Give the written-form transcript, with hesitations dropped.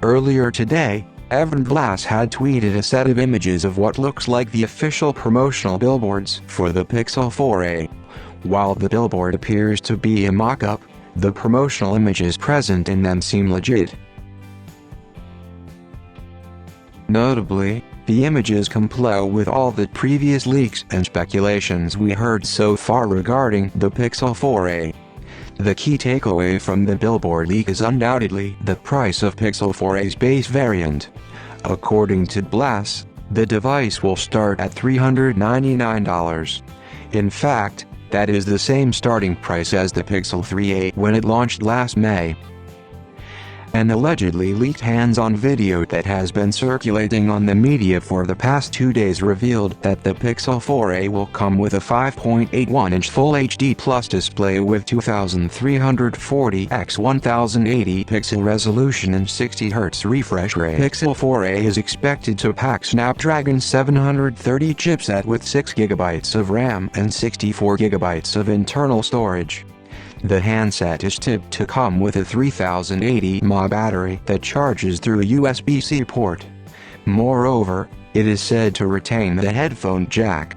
Earlier today, Blass had tweeted a set of images of what looks like the official promotional billboards for the Pixel 4a. While the billboard appears to be a mock-up, the promotional images present in them seem legit. Notably, the images comply with all the previous leaks and speculations we heard so far regarding the Pixel 4a. The key takeaway from the billboard leak is undoubtedly the price of Pixel 4a's base variant. According to Blass, the device will start at $399. In fact, that is the same starting price as the Pixel 3a when it launched last May. An allegedly leaked hands-on video that has been circulating on the media for the past 2 days revealed that the Pixel 4a will come with a 5.81-inch Full HD Plus display with 2340 x 1080 pixel resolution and 60 Hz refresh rate. Pixel 4a is expected to pack Snapdragon 730 chipset with 6 GB of RAM and 64 GB of internal storage. The handset is tipped to come with a 3080 mAh battery that charges through a USB-C port. Moreover, it is said to retain the headphone jack.